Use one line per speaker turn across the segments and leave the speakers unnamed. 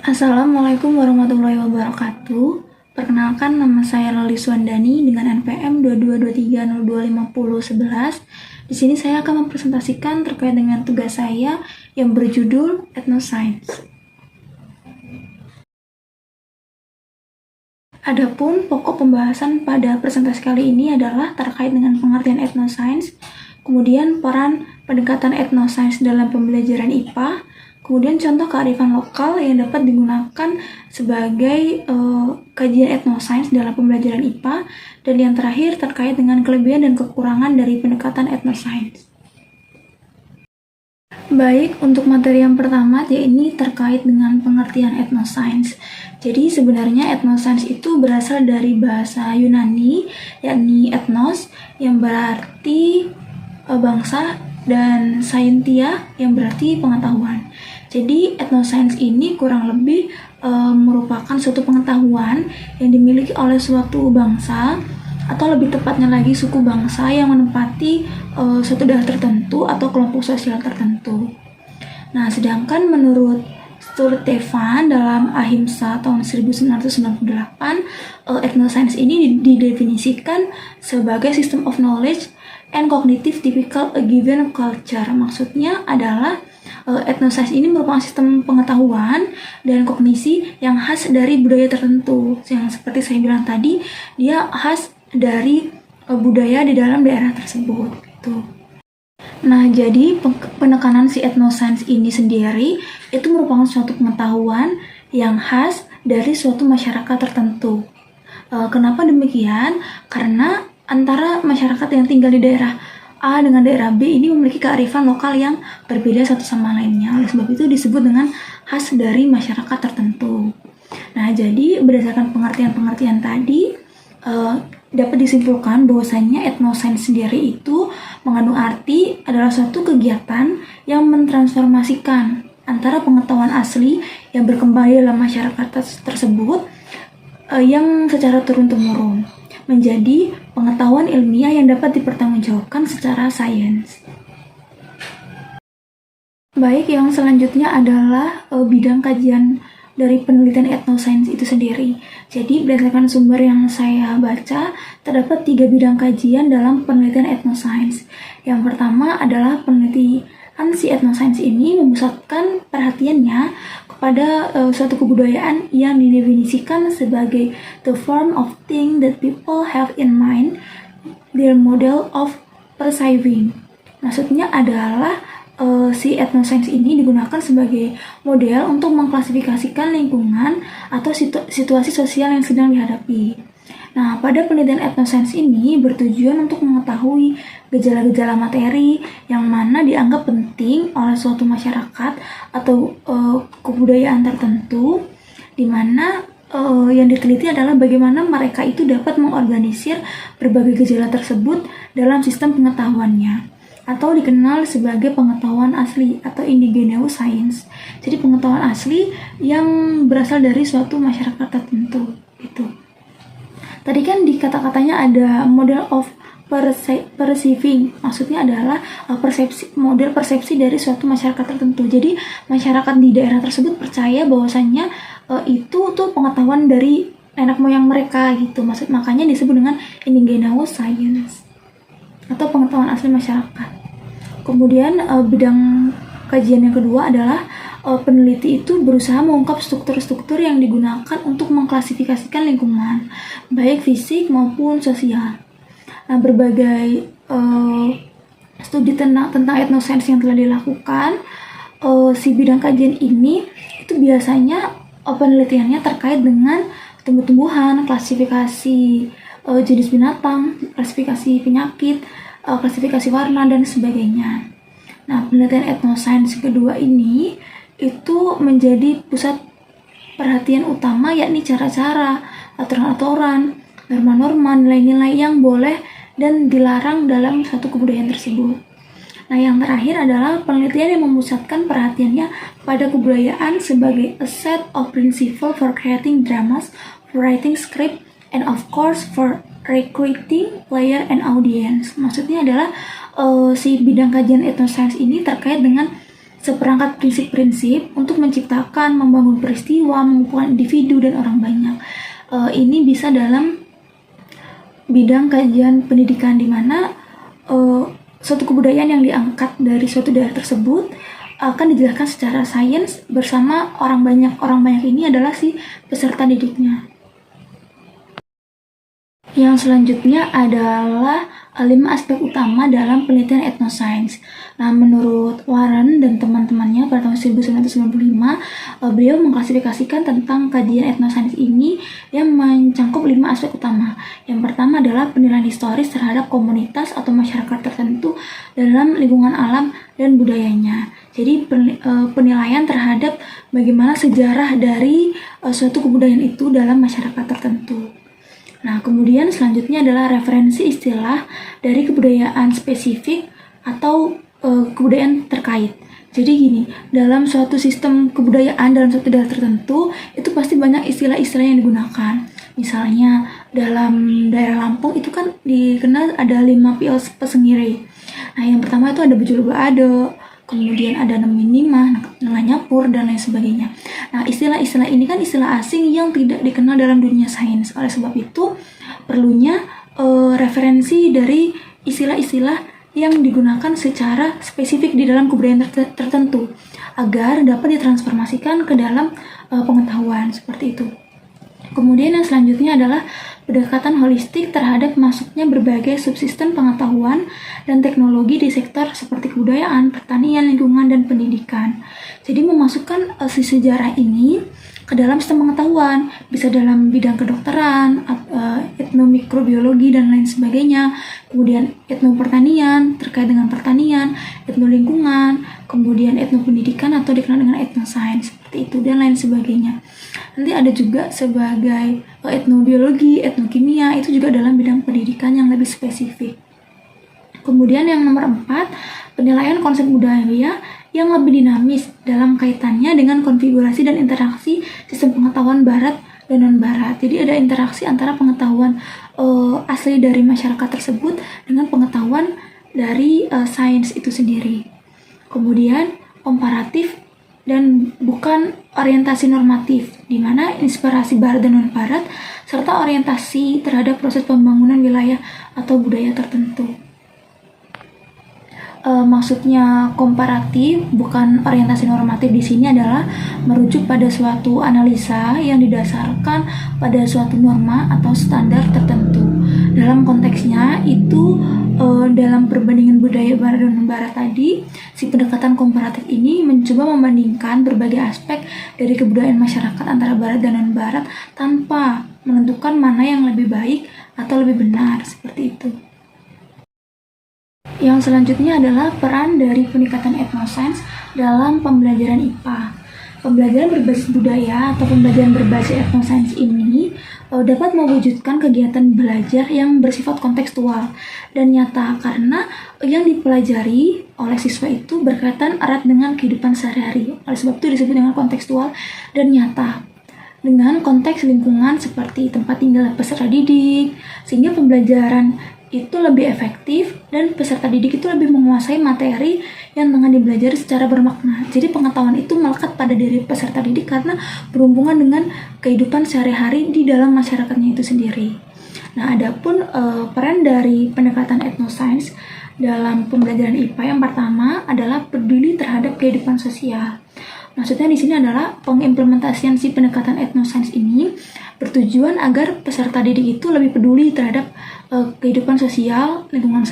Assalamualaikum warahmatullahi wabarakatuh. Perkenalkan, nama saya Lali Suandani dengan NPM 2223025011. Di sini saya akan mempresentasikan terkait dengan tugas saya yang berjudul Ethnoscience. Adapun pokok pembahasan pada presentasi kali ini adalah terkait dengan pengertian ethnoscience, kemudian peran pendekatan ethnoscience dalam pembelajaran IPA, kemudian contoh kearifan lokal yang dapat digunakan sebagai kajian ethnoscience dalam pembelajaran IPA, dan yang terakhir terkait dengan kelebihan dan kekurangan dari pendekatan ethnoscience. Baik, untuk materi yang pertama, yaitu terkait dengan pengertian ethnoscience. Jadi sebenarnya ethnoscience itu berasal dari bahasa Yunani, yakni ethnos, yang berarti bangsa, dan scientia, yang berarti pengetahuan. Jadi ethnoscience ini kurang lebih merupakan suatu pengetahuan yang dimiliki oleh suatu bangsa, atau lebih tepatnya lagi suku bangsa yang menempati suatu daerah tertentu atau kelompok sosial tertentu. Nah, sedangkan menurut Sturtevant dalam Ahimsa tahun 1998, ethnoscience ini didefinisikan sebagai system of knowledge and cognitive typical a given culture. Maksudnya adalah ethnoscience ini merupakan sistem pengetahuan dan kognisi yang khas dari budaya tertentu. Yang seperti saya bilang tadi, dia khas dari budaya di dalam daerah tersebut. Gitu. Nah, jadi penekanan si ethnoscience ini sendiri itu merupakan suatu pengetahuan yang khas dari suatu masyarakat tertentu. Kenapa demikian? Karena antara masyarakat yang tinggal di daerah A dengan daerah B ini memiliki kearifan lokal yang berbeda satu sama lainnya. Oleh sebab itu disebut dengan khas dari masyarakat tertentu. Nah, jadi berdasarkan pengertian-pengertian tadi, dapat disimpulkan bahwasanya ethnoscience sendiri itu mengandung arti adalah suatu kegiatan yang mentransformasikan antara pengetahuan asli yang berkembang dalam masyarakat tersebut yang secara turun-temurun menjadi pengetahuan ilmiah yang dapat dipertanggungjawabkan secara sains. Baik, yang selanjutnya adalah bidang kajian dari penelitian ethnoscience itu sendiri. Jadi berdasarkan sumber yang saya baca, terdapat 3 bidang kajian dalam penelitian ethnoscience. Yang pertama adalah penelitian si ethnoscience ini memusatkan perhatiannya kepada suatu kebudayaan yang didefinisikan sebagai the form of thing that people have in mind, their model of perceiving. Maksudnya adalah si ethnoscience ini digunakan sebagai model untuk mengklasifikasikan lingkungan atau situasi sosial yang sedang dihadapi. Nah, pada penelitian ethnoscience ini bertujuan untuk mengetahui gejala-gejala materi yang mana dianggap penting oleh suatu masyarakat atau kebudayaan tertentu, di mana yang diteliti adalah bagaimana mereka itu dapat mengorganisir berbagai gejala tersebut dalam sistem pengetahuannya, atau dikenal sebagai pengetahuan asli atau indigenous science. Jadi pengetahuan asli yang berasal dari suatu masyarakat tertentu. Gitu. Tadi kan di kata-katanya ada model of perceiving, maksudnya adalah model persepsi dari suatu masyarakat tertentu. Jadi masyarakat di daerah tersebut percaya bahwasannya itu tuh pengetahuan dari nenek moyang mereka gitu. Makanya disebut dengan indigenous science atau pengetahuan asli masyarakat. Kemudian bidang kajian yang kedua adalah peneliti itu berusaha mengungkap struktur-struktur yang digunakan untuk mengklasifikasikan lingkungan, baik fisik maupun sosial. Nah, berbagai studi tentang ethnoscience yang telah dilakukan, si bidang kajian ini itu biasanya penelitiannya terkait dengan tumbuh-tumbuhan, klasifikasi jenis binatang, klasifikasi penyakit, klasifikasi warna, dan sebagainya. Nah, penelitian ethnoscience kedua ini itu menjadi pusat perhatian utama, yakni cara-cara, aturan-aturan, norma-norma, nilai-nilai yang boleh dan dilarang dalam suatu kebudayaan tersebut. Nah, yang terakhir adalah penelitian yang memusatkan perhatiannya pada kebudayaan sebagai a set of principle for creating dramas, for writing script, and of course for recruiting player and audience. Maksudnya adalah si bidang kajian ethnoscience ini terkait dengan seperangkat prinsip-prinsip untuk menciptakan, membangun peristiwa, mengumpulkan individu dan orang banyak. Ini bisa dalam bidang kajian pendidikan, di mana suatu kebudayaan yang diangkat dari suatu daerah tersebut akan dijelaskan secara sains bersama orang banyak. Orang banyak ini adalah si peserta didiknya. Yang selanjutnya adalah 5 aspek utama dalam penelitian etnoscience. Nah, menurut Warren dan teman-temannya pada tahun 1995, beliau mengklasifikasikan tentang kajian etnoscience ini yang mencakup 5 aspek utama. Yang pertama adalah penilaian historis terhadap komunitas atau masyarakat tertentu dalam lingkungan alam dan budayanya. Jadi penilaian terhadap bagaimana sejarah dari suatu kebudayaan itu dalam masyarakat tertentu. Nah, kemudian selanjutnya adalah referensi istilah dari kebudayaan spesifik atau kebudayaan terkait. Jadi gini, dalam suatu sistem kebudayaan dalam suatu daerah tertentu, itu pasti banyak istilah-istilah yang digunakan. Misalnya dalam daerah Lampung itu kan dikenal ada 5 pios pesengire. Nah, yang pertama itu ada bejulu baado, kemudian ada neminimah, ngelanyapur, dan lain sebagainya. Nah, istilah-istilah ini kan istilah asing yang tidak dikenal dalam dunia sains. Oleh sebab itu, perlunya referensi dari istilah-istilah yang digunakan secara spesifik di dalam kebudayaan tertentu agar dapat ditransformasikan ke dalam pengetahuan, seperti itu. Kemudian yang selanjutnya adalah pendekatan holistik terhadap masuknya berbagai subsistem pengetahuan dan teknologi di sektor seperti kebudayaan, pertanian, lingkungan, dan pendidikan. Jadi memasukkan si sejarah ini ke dalam sistem pengetahuan, bisa dalam bidang kedokteran, etnomikrobiologi, dan lain sebagainya. Kemudian etnopertanian terkait dengan pertanian, etnolingkungan, kemudian etnopendidikan atau dikenal dengan etnoscience, seperti itu, dan lain sebagainya. Nanti ada juga sebagai etnobiologi, etnokimia, itu juga dalam bidang pendidikan yang lebih spesifik. Kemudian yang nomor 4, penilaian konsep budaya yang lebih dinamis dalam kaitannya dengan konfigurasi dan interaksi sistem pengetahuan barat dan non-barat. Jadi ada interaksi antara pengetahuan asli dari masyarakat tersebut dengan pengetahuan dari sains itu sendiri. Kemudian komparatif dan bukan orientasi normatif, di mana inspirasi barat dan non-barat serta orientasi terhadap proses pembangunan wilayah atau budaya tertentu. Maksudnya komparatif bukan orientasi normatif di sini adalah merujuk pada suatu analisa yang didasarkan pada suatu norma atau standar tertentu. Dalam konteksnya itu dalam perbandingan budaya barat dan barat tadi, si pendekatan komparatif ini mencoba membandingkan berbagai aspek dari kebudayaan masyarakat antara barat dan non-barat tanpa menentukan mana yang lebih baik atau lebih benar, seperti itu. Yang selanjutnya adalah peran dari peningkatan etnoscience dalam pembelajaran IPA. Pembelajaran berbasis budaya atau pembelajaran berbasis etnoscience ini dapat mewujudkan kegiatan belajar yang bersifat kontekstual dan nyata karena yang dipelajari oleh siswa itu berkaitan erat dengan kehidupan sehari-hari. Oleh sebab itu disebut dengan kontekstual dan nyata dengan konteks lingkungan seperti tempat tinggal peserta didik, sehingga pembelajaran itu lebih efektif dan peserta didik itu lebih menguasai materi yang tengah dipelajari secara bermakna. Jadi pengetahuan itu melekat pada diri peserta didik karena berhubungan dengan kehidupan sehari-hari di dalam masyarakatnya itu sendiri. Nah, adapun peran dari pendekatan etnoscience dalam pembelajaran IPA yang pertama adalah peduli terhadap kehidupan sosial. Maksudnya di sini adalah pengimplementasian si pendekatan etnoscience ini bertujuan agar peserta didik itu lebih peduli terhadap kehidupan sosial, lingkungan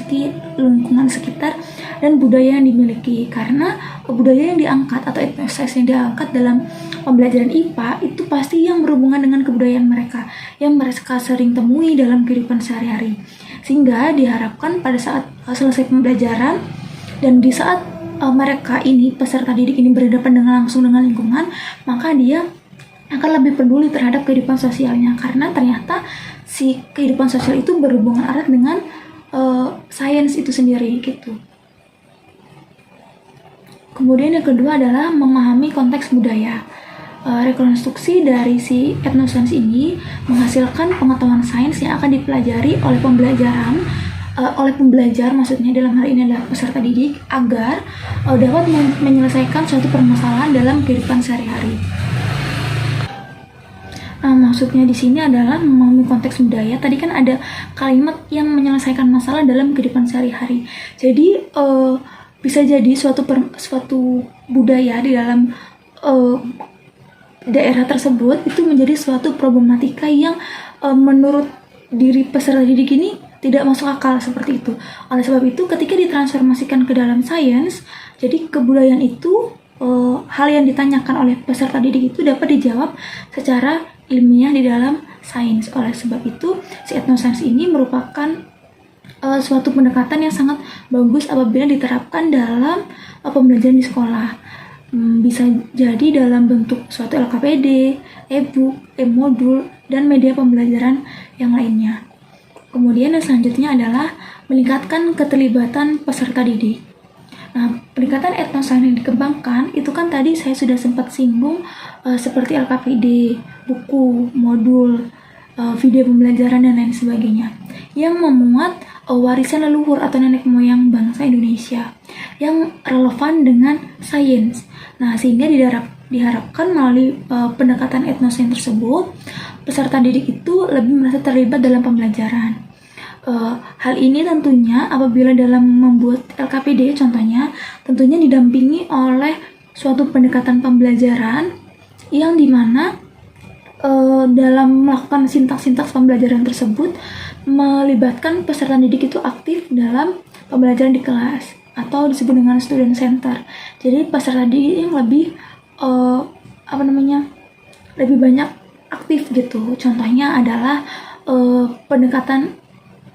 sekitar, dan budaya yang dimiliki. Karena budaya yang diangkat atau etnoscience yang diangkat dalam pembelajaran IPA itu pasti yang berhubungan dengan kebudayaan mereka, yang mereka sering temui dalam kehidupan sehari-hari. Sehingga diharapkan pada saat selesai pembelajaran dan di saat mereka ini, peserta didik ini berhadapan dengan langsung dengan lingkungan, maka dia akan lebih peduli terhadap kehidupan sosialnya karena ternyata si kehidupan sosial itu berhubungan erat dengan sains itu sendiri gitu. Kemudian yang kedua adalah memahami konteks budaya. Rekonstruksi dari si etnoscience ini menghasilkan pengetahuan sains yang akan dipelajari oleh pembelajaran oleh pembelajar, maksudnya dalam hal ini adalah peserta didik, agar dapat menyelesaikan suatu permasalahan dalam kehidupan sehari-hari. Nah, maksudnya di sini adalah memahami konteks budaya. Tadi kan ada kalimat yang menyelesaikan masalah dalam kehidupan sehari-hari. Jadi bisa jadi suatu budaya di dalam daerah tersebut itu menjadi suatu problematika yang menurut diri peserta didik ini tidak masuk akal seperti itu. Oleh sebab itu, ketika ditransformasikan ke dalam sains, jadi kebudayaan itu hal yang ditanyakan oleh peserta didik itu dapat dijawab secara ilmiah di dalam sains. Oleh sebab itu, si etnosains ini merupakan suatu pendekatan yang sangat bagus apabila diterapkan dalam pembelajaran di sekolah. Bisa jadi dalam bentuk suatu LKPD, e-book, e-modul, dan media pembelajaran yang lainnya. Kemudian yang selanjutnya adalah meningkatkan keterlibatan peserta didik. Nah, peningkatan etnosains yang dikembangkan itu kan tadi saya sudah sempat singgung seperti LKPD, buku, modul, video pembelajaran, dan lain sebagainya yang memuat warisan leluhur atau nenek moyang bangsa Indonesia yang relevan dengan sains. Nah, sehingga diharapkan melalui pendekatan etnosains tersebut, peserta didik itu lebih merasa terlibat dalam pembelajaran. Hal ini tentunya apabila dalam membuat LKPD contohnya, tentunya didampingi oleh suatu pendekatan pembelajaran yang dimana dalam melakukan sintaks-sintaks pembelajaran tersebut melibatkan peserta didik itu aktif dalam pembelajaran di kelas atau disebut dengan student center. Jadi peserta didik yang lebih lebih banyak aktif gitu. Contohnya adalah pendekatan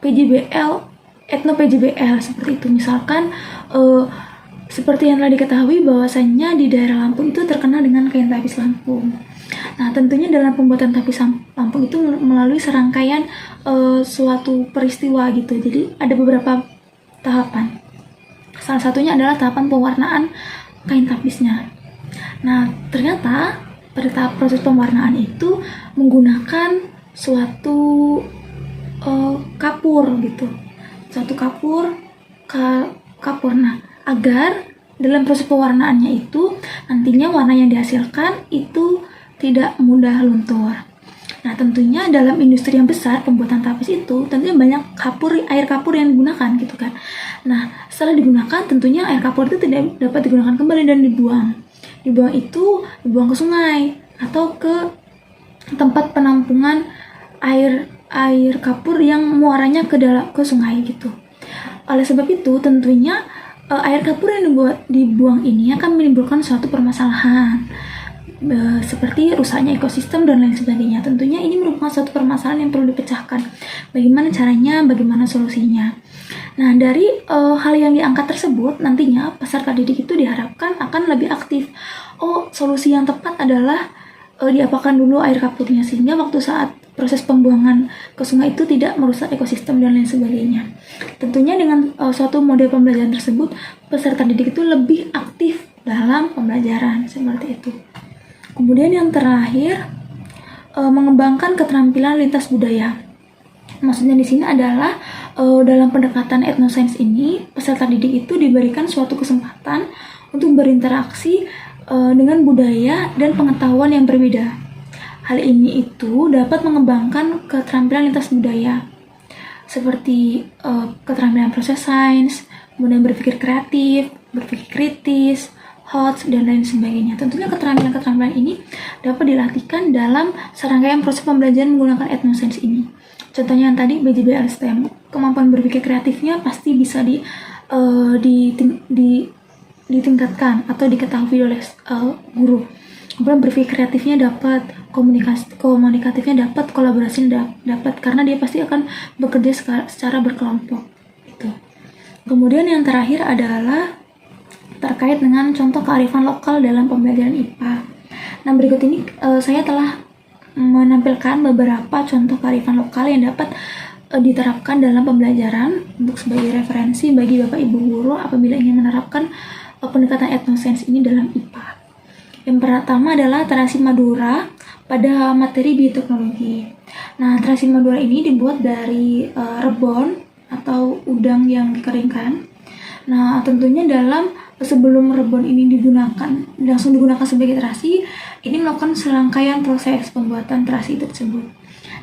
PJBL, etno PJBL seperti itu. Misalkan seperti yang telah diketahui bahwasannya di daerah Lampung itu terkenal dengan kain tapis Lampung. Nah, tentunya dalam pembuatan tapis Lampung itu melalui serangkaian suatu peristiwa gitu. Jadi ada beberapa tahapan. Salah satunya adalah tahapan pewarnaan kain tapisnya. Nah, ternyata pada tahap proses pewarnaan itu menggunakan suatu kapur gitu. Suatu kapur. Nah, agar dalam proses pewarnaannya itu nantinya warna yang dihasilkan itu tidak mudah luntur. Nah, tentunya dalam industri yang besar pembuatan tapis itu tentunya banyak air kapur yang digunakan gitu kan. Nah, setelah digunakan tentunya air kapur itu tidak dapat digunakan kembali dan dibuang. Dibuang ke sungai atau ke tempat penampungan air kapur yang muaranya ke sungai gitu. Oleh sebab itu tentunya air kapur yang dibuang ini akan menimbulkan suatu permasalahan seperti rusaknya ekosistem dan lain sebagainya. Tentunya ini merupakan suatu permasalahan yang perlu dipecahkan. Bagaimana caranya, bagaimana solusinya. Nah, dari hal yang diangkat tersebut nantinya peserta didik itu diharapkan akan lebih aktif. Solusi yang tepat adalah diapakan dulu air kapurnya sehingga waktu saat proses pembuangan ke sungai itu tidak merusak ekosistem dan lain sebagainya. Tentunya dengan suatu model pembelajaran tersebut peserta didik itu lebih aktif dalam pembelajaran seperti itu. Kemudian yang terakhir mengembangkan keterampilan lintas budaya. Maksudnya di sini adalah dalam pendekatan etnosains ini peserta didik itu diberikan suatu kesempatan untuk berinteraksi dengan budaya dan pengetahuan yang berbeda. Hal ini itu dapat mengembangkan keterampilan lintas budaya seperti keterampilan proses sains, kemudian berpikir kreatif, berpikir kritis, HOTS, dan lain sebagainya. Tentunya keterampilan-keterampilan ini dapat dilatihkan dalam serangkaian proses pembelajaran menggunakan etnosains ini. Contohnya yang tadi BJBL STEM, kemampuan berpikir kreatifnya pasti bisa ditingkatkan atau diketahui oleh guru. Kemudian berpikir kreatifnya dapat, komunikatifnya dapat, kolaborasinya dapat, karena dia pasti akan bekerja secara berkelompok. Gitu. Kemudian yang terakhir adalah terkait dengan contoh kearifan lokal dalam pembelajaran IPA. Nah, berikut ini saya telah menampilkan beberapa contoh kearifan lokal yang dapat diterapkan dalam pembelajaran untuk sebagai referensi bagi Bapak Ibu guru apabila ingin menerapkan pendekatan etnosains ini dalam IPA. Yang pertama adalah terasi Madura pada materi bioteknologi. Nah, terasi Madura ini dibuat dari rebon atau udang yang dikeringkan. Nah, tentunya sebelum rebon ini langsung digunakan sebagai terasi, ini melakukan serangkaian proses pembuatan terasi tersebut.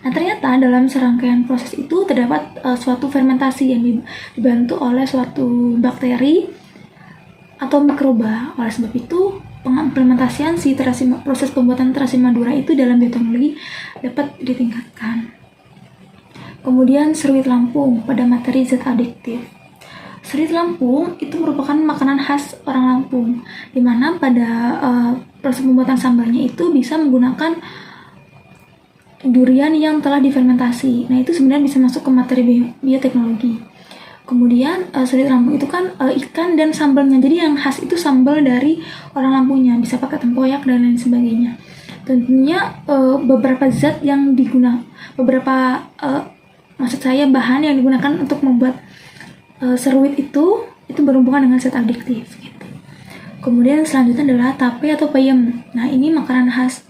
Nah, ternyata dalam serangkaian proses itu terdapat suatu fermentasi yang dibantu oleh suatu bakteri atau mikroba. Oleh sebab itu, pengimplementasian proses pembuatan terasi Madura itu dalam bioteknologi dapat ditingkatkan. Kemudian seruit Lampung pada materi zat adiktif. Seruit Lampung itu merupakan makanan khas orang Lampung, di mana pada proses pembuatan sambalnya itu bisa menggunakan durian yang telah difermentasi. Nah, itu sebenarnya bisa masuk ke materi bioteknologi. Kemudian seruit Lampung itu kan ikan dan sambalnya. Jadi yang khas itu sambal dari orang Lampungnya, bisa pakai tempoyak dan lain sebagainya. Tentunya beberapa zat yang bahan yang digunakan untuk membuat seruit itu berhubungan dengan zat adiktif gitu. Kemudian selanjutnya adalah tape atau peyem. Nah, ini makanan khas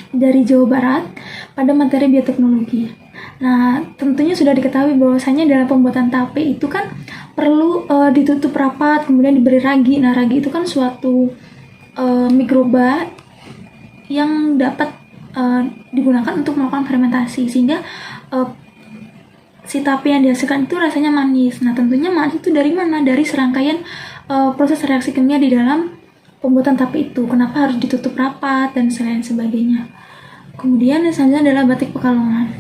dari Jawa Barat pada materi bioteknologi. Nah, tentunya sudah diketahui bahwasanya dalam pembuatan tape itu kan perlu ditutup rapat, kemudian diberi ragi. Nah, ragi itu kan suatu mikroba yang dapat digunakan untuk melakukan fermentasi, sehingga si tape yang dihasilkan itu rasanya manis. Nah, tentunya manis itu dari mana? Dari serangkaian proses reaksi kimia di dalam pembuatan tape itu. Kenapa harus ditutup rapat dan lain sebagainya. Kemudian yang selanjutnya adalah batik Pekalongan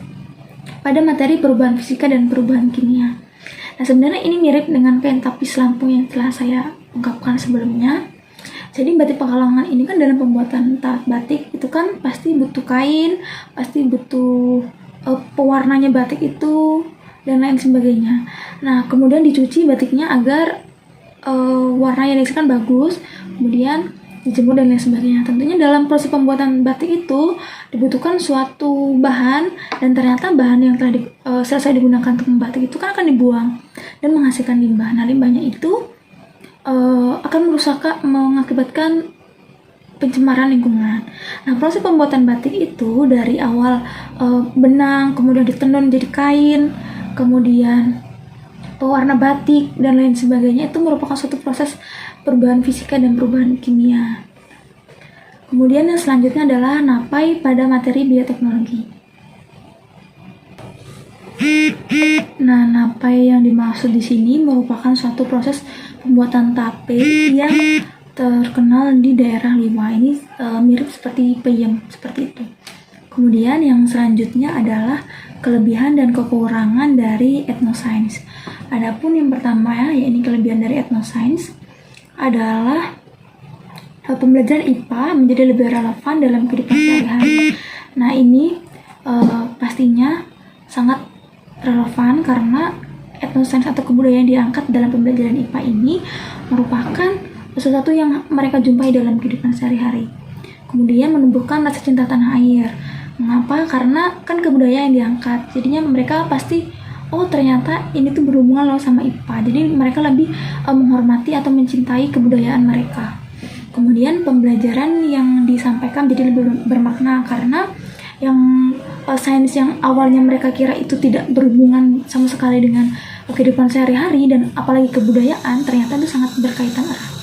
pada materi perubahan fisika dan perubahan kimia. Nah, sebenarnya ini mirip dengan pentapis Lampung yang telah saya ungkapkan sebelumnya. Jadi batik Pekalongan ini kan dalam pembuatan batik itu kan pasti butuh kain, pasti butuh pewarnanya batik itu dan lain sebagainya. Nah, kemudian dicuci batiknya agar warna yang dihasilkan bagus, kemudian dijemur dan lain sebagainya. Tentunya dalam proses pembuatan batik itu dibutuhkan suatu bahan, dan ternyata bahan yang telah selesai digunakan untuk membatik itu kan akan dibuang dan menghasilkan limbah. Nah, limbahnya itu akan mengakibatkan pencemaran lingkungan. Nah, proses pembuatan batik itu dari awal benang, kemudian ditenun jadi kain, kemudian pewarna batik dan lain sebagainya, itu merupakan suatu proses perubahan fisika dan perubahan kimia. Kemudian yang selanjutnya adalah napai pada materi bioteknologi. Nah, napai yang dimaksud di sini merupakan suatu proses pembuatan tape yang terkenal di daerah Lima. Ini mirip seperti peyem, seperti itu. Kemudian yang selanjutnya adalah kelebihan dan kekurangan dari etnosains. Adapun yang pertama, yakni kelebihan dari etnosains adalah pembelajaran IPA menjadi lebih relevan dalam kehidupan sehari-hari. Nah, ini pastinya sangat relevan karena etnosains atau kebudayaan yang diangkat dalam pembelajaran IPA ini merupakan sesuatu yang mereka jumpai dalam kehidupan sehari-hari. Kemudian menumbuhkan rasa cinta tanah air. Mengapa? Karena kan kebudayaan yang diangkat, jadinya mereka pasti ternyata ini tuh berhubungan loh sama IPA. Jadi mereka lebih menghormati atau mencintai kebudayaan mereka. Kemudian pembelajaran yang disampaikan jadi lebih bermakna karena yang sains yang awalnya mereka kira itu tidak berhubungan sama sekali dengan kehidupan sehari-hari dan apalagi kebudayaan, ternyata itu sangat berkaitan erat.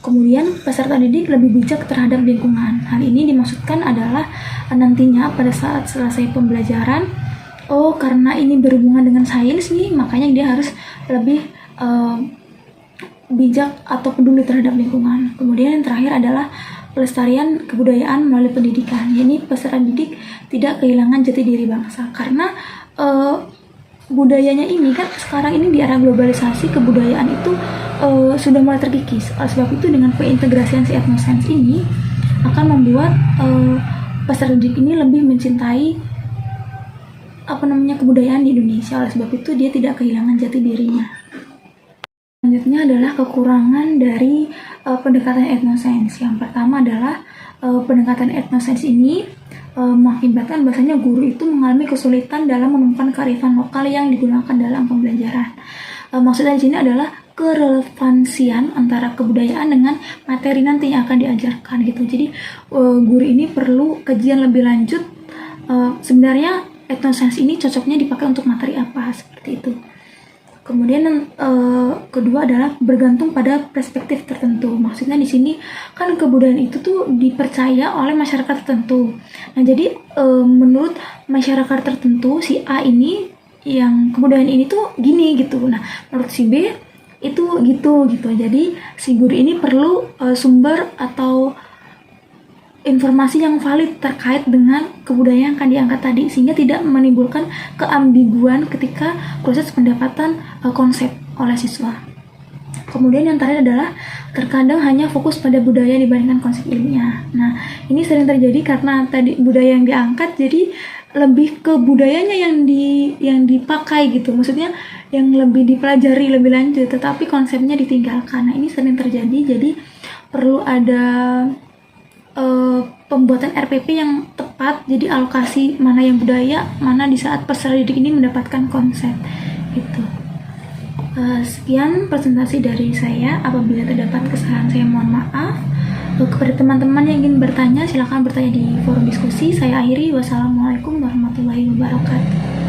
Kemudian peserta didik lebih bijak terhadap lingkungan. Hal ini dimaksudkan adalah nantinya pada saat selesai pembelajaran, karena ini berhubungan dengan sains nih, makanya dia harus lebih bijak atau peduli terhadap lingkungan. Kemudian yang terakhir adalah pelestarian kebudayaan melalui pendidikan. Ini peserta didik tidak kehilangan jati diri bangsa karena budayanya ini kan sekarang ini di era globalisasi, kebudayaan itu sudah mulai terkikis. Oleh sebab itu dengan pengintegrasian si etnosains ini akan membuat peserta didik ini lebih mencintai kebudayaan di Indonesia. Oleh sebab itu dia tidak kehilangan jati dirinya. Selanjutnya adalah kekurangan dari pendekatan etnosains. Yang pertama adalah pendekatan etnosains ini mengakibatkan bahasanya guru itu mengalami kesulitan dalam menemukan kearifan lokal yang digunakan dalam pembelajaran. Maksudnya di sini adalah kerelevansian antara kebudayaan dengan materi nanti yang akan diajarkan gitu. Jadi guru ini perlu kajian lebih lanjut. Sebenarnya etnosains ini cocoknya dipakai untuk materi apa, seperti itu. Kemudian kedua adalah bergantung pada perspektif tertentu. Maksudnya di sini kan kebudayaan itu tuh dipercaya oleh masyarakat tertentu. Nah, jadi menurut masyarakat tertentu si A ini yang kebudayaan ini tuh gini gitu. Nah, menurut si B itu gitu. Jadi si guru ini perlu sumber atau informasi yang valid terkait dengan kebudayaan yang akan diangkat tadi, sehingga tidak menimbulkan keambiguan ketika proses pendapatan konsep oleh siswa. Kemudian yang terakhir adalah terkadang hanya fokus pada budaya dibandingkan konsep ilmiah. Nah, ini sering terjadi karena tadi budaya yang diangkat, jadi lebih ke budayanya yang dipakai gitu. Maksudnya yang lebih dipelajari lebih lanjut, tetapi konsepnya ditinggalkan. Nah, ini sering terjadi, jadi perlu ada pembuatan RPP yang tepat, jadi alokasi mana yang budaya, mana di saat peserta didik ini mendapatkan konsep gitu. Sekian presentasi dari saya. Apabila terdapat kesalahan saya mohon maaf. Kepada teman-teman yang ingin bertanya, silakan bertanya di forum diskusi. Saya akhiri. Wassalamualaikum warahmatullahi wabarakatuh.